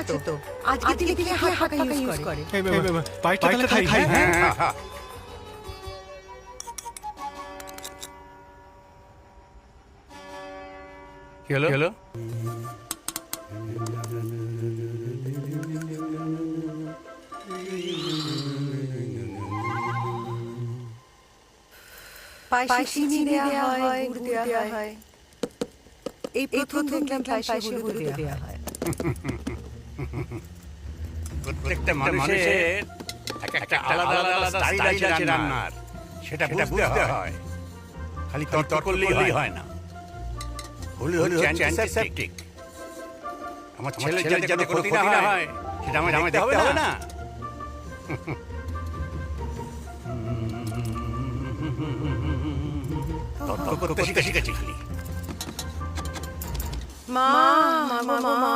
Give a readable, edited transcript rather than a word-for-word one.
আছে তো আজকে থেকে হাত পাকা ইউজ করে। পাইটা খাই খাই। কি হলো? পায়েসে চিনি দেয়া হয়, গুড় দেয়া হয়। এই প্রথম দেখলাম পায়েসে হলুদ দেয়া হয়। প্রত্যেকটা মানুষের একটা আলাদা আলাদা স্টাইল আছে রান্নার, সেটা বুঝতে হয়। খালি তরতর করলেই হয় না। হলুদ হচ্ছে অ্যান্টিসেপটিক। আমার ছেলের যাতে ক্ষতি না হয় সেটা আমায় দেখতে হবে না। তরতর করতে শিখেছি খালি। মা মা মা মা